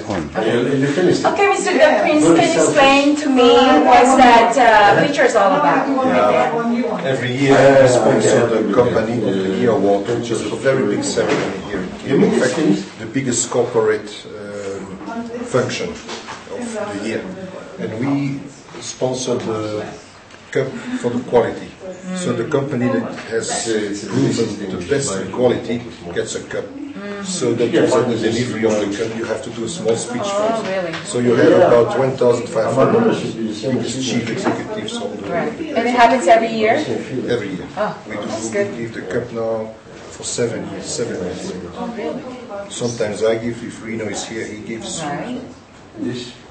home. Okay, Mr. Prince, can you explain to me what that picture is all about? Yeah. Every year we sponsor the company of the year award, which is a very big ceremony here in Kiev. In fact, the biggest corporate function of the year. And we sponsor the cup for the quality. So the company that has proven the best quality gets a cup. So that is at the delivery of the cup, you have to do a small speech first. Really? So you have about 1,500 biggest chief executives on the Right. And it happens every year? every year. Oh, We that's do good. give the cup now for 7 years. 7 years. Oh, really? Sometimes I give, if Reno is here, he gives. Right.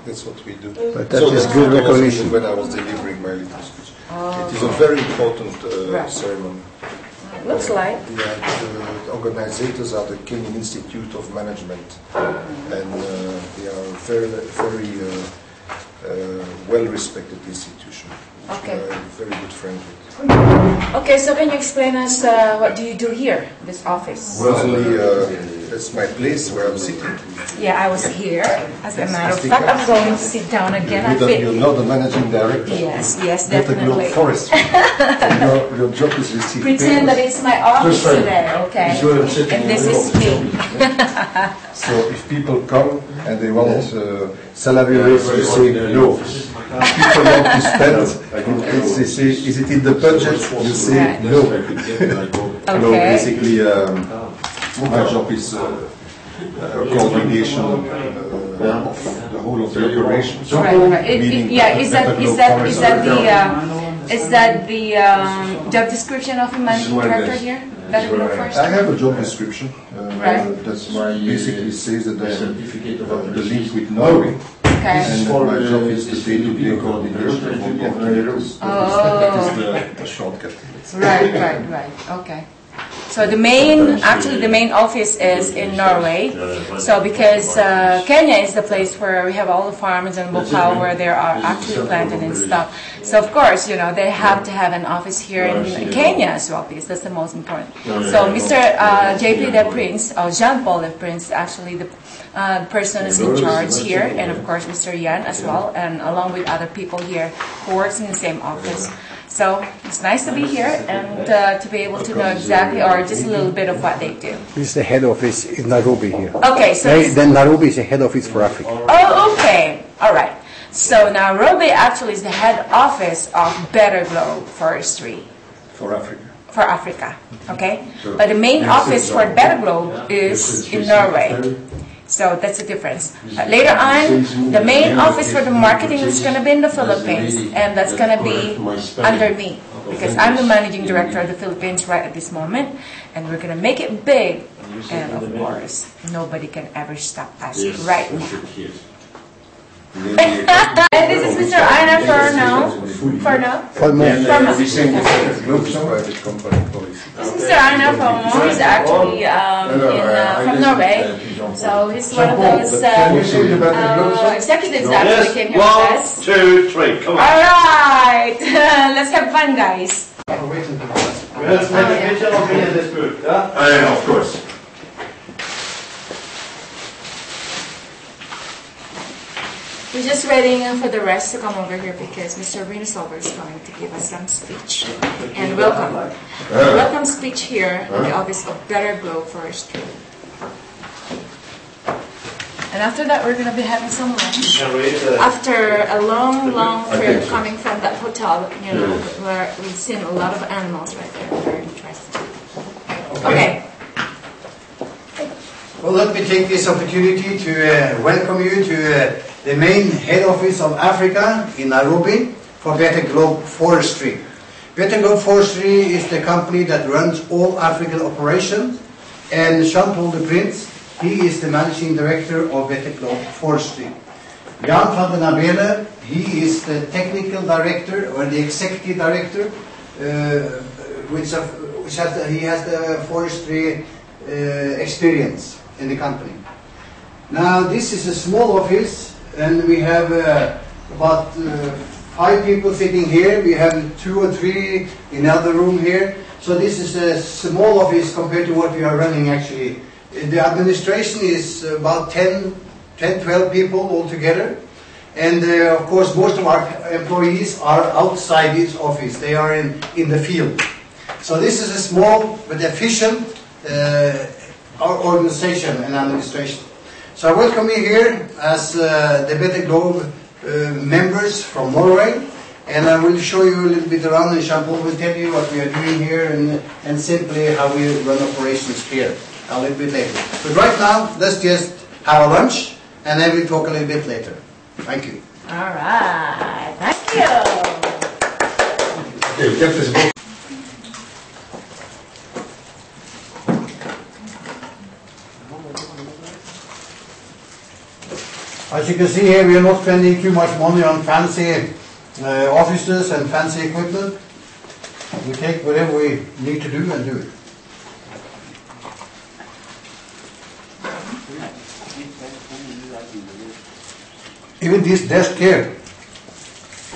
That's what we do. But that is good recognition. When I was delivering my little speech. It is a very important Right. ceremony. It looks like. The organizers are the Kenyan Institute of Management, and they are a very, very well-respected institution. Okay. We are a very good friend with. Okay, so can you explain us what do you do here, this office? Personally, that's my place where I'm sitting. Yeah, I was here. As a matter of fact, I'm going to sit down again. I fit. You're not the managing director. Yes, yes, Better definitely. Globe Forestry. your job is receive Pretend that it's my office today, okay? And this is me. So if people come and they want salary raise, you say no. If people want to spend, they say, is it in the budget? You say no. No, Okay. basically, my job is coordination of the whole of the operations. Right, right. Yeah, is that the job description of a managing director here? Better Globe Forestry? I have a job description Right. that basically says that I am the link with Norway. Okay. And my job is the day-to-day coordination of all the activities. That is the shortcut. Right, right. Okay. So the main office is in Norway. So because Kenya is the place where we have all the farms and Bokao where they are actually planted and stuff. So of course, you know, they have to have an office here in Kenya as well because that's the most important. So Mr. JP De Prince, or Jean-Paul De Prince, actually the person is in charge here, and of course Mr. Yan as well, and along with other people here who works in the same office. So it's nice to be here and to be able to know exactly or just a little bit of what they do. This is the head office in Nairobi here. Okay, so Then Nairobi is the head office for Africa. oh, okay, all right. So Nairobi actually is the head office of Better Globe Forestry For Africa. for Africa. Okay, but the main office for Better Globe is in Norway. So that's the difference. Later on, the main office for the marketing is going to be in the Philippines, and that's going to be under me because I'm the managing director of the Philippines right at this moment, and we're going to make it big. And of course, nobody can ever stop us right now. And this is Mr. Aina for now. For now? For more. This is private company policy. This is Mr. Aina from he's actually from Norway. So he's one of those executives that actually came here with us. 1, 2, 3, come on. Alright! Let's have fun, guys. Let's make a picture of me in this group, yeah? Of course. We're just waiting for the rest to come over here because Mr. Rinosolver is going to give us some speech. And welcome speech here in the office of Better Globe Forestry. And after that, we're going to be having some lunch. After a long, long trip coming from that hotel, you know, where we've seen a lot of animals right there. Very interesting. Okay. Well, let me take this opportunity to welcome you to the main head office of Africa in Nairobi for Better Globe Forestry. Better Globe Forestry is the company that runs all African operations, and Jean-Paul De Prince, he is the managing director of Better Globe Forestry. Jan van den Abele, he is the technical director or the executive director, he has the forestry experience in the company. Now this is a small office, and we have about 5 people sitting here. We have 2 or 3 in another room here. So this is a small office compared to what we are running actually. The administration is about 10 10, 12 people altogether. And of course, most of our employees are outside this office. They are in the field. So this is a small but efficient organization and administration. So I welcome you here as the Better Globe members from Norway, and I will show you a little bit around, and Jean-Paul will tell you what we are doing here and simply how we run operations here a little bit later. But right now, let's just have a lunch, and then we'll talk a little bit later. Thank you. All right. Thank you. Okay, get this book. As you can see here, we are not spending too much money on fancy offices and fancy equipment. We take whatever we need to do and do it. Even this desk here,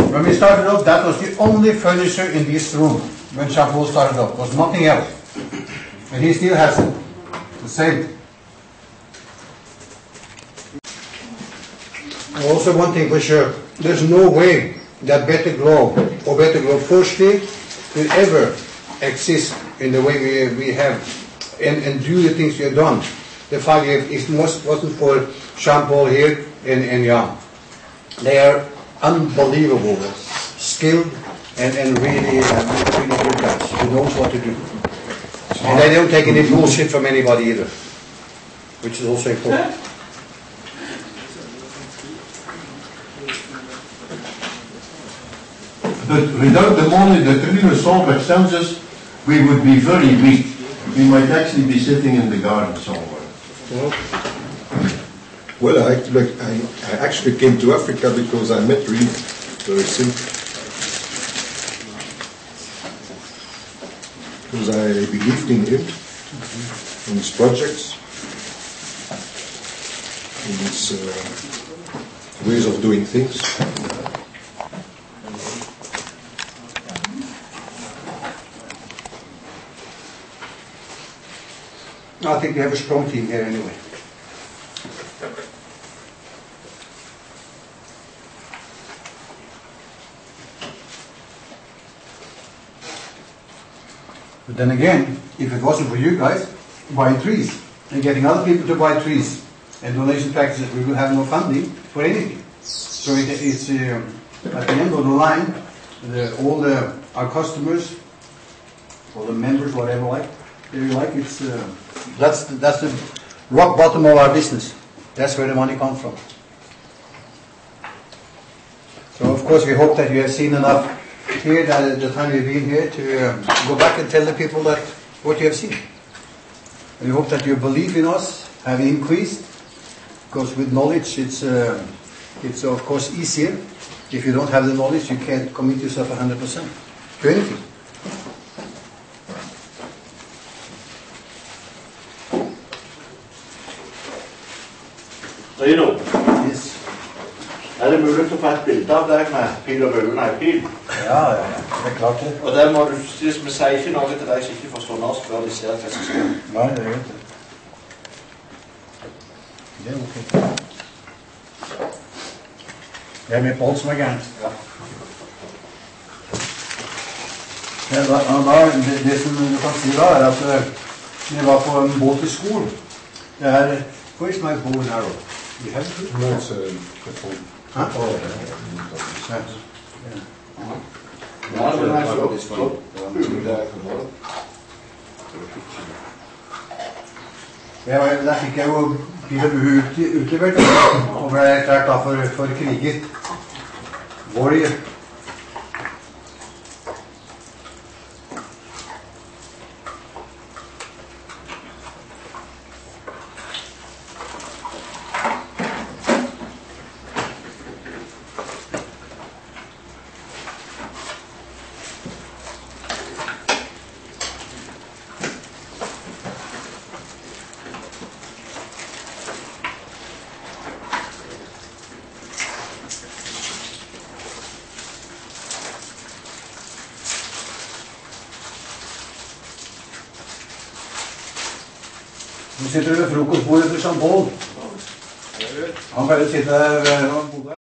when we started off, that was the only furniture in this room when Jean-Paul started off. There was nothing else. And he still has it. The same. Also, one thing for sure, there's no way that Better Globe or Better Globe Forestry will ever exist in the way we have and do the things we have done. The 5 years, it wasn't for Jean-Paul here and Jan. They are unbelievable, skilled and really good guys who knows what to do. And they don't take any bullshit from anybody either, which is also important. But without the money that Trino Solberg sends us, we would be very weak. We might actually be sitting in the garden somewhere. Well, I actually came to Africa because I met Rino very simple. Because I believed in him, in his projects, in his ways of doing things. I think we have a strong team here anyway. But then again, if it wasn't for you guys buying trees and getting other people to buy trees and donation practices, we will have no funding for anything. So it's at the end of the line, all our customers, all the members, whatever it's that's the rock bottom of our business. That's where the money comes from. So of course we hope that you have seen enough here that at the time you've been here to go back and tell the people that what you have seen. And we hope that your belief in us have increased, because with knowledge it's of course easier. If you don't have the knowledge, you can't commit yourself 100% to anything. Rino, Yes. det mulig å få et bilde av deg med pil og bue? Nei, pil. Ja, det er klart det. Og der må du, vi sier ikke noe til deg som ikke forstår norsk, før de ser hva som står. Nei, det er greit. Det er ok. Jeg er med på alt som er gærent. Ja. Det som du kan si da, er at vi var på en båt i skolen. Det er, where's my bow and arrow? You have it? No, it's a Huh? Ja, det er så. Der fikk jeg jo pil og bue utlevert, og ble erklært da for kriger. Warrior. Nu sitter du ved frokostbordet til Jean-Paul. Han bare sitter der når han bodde.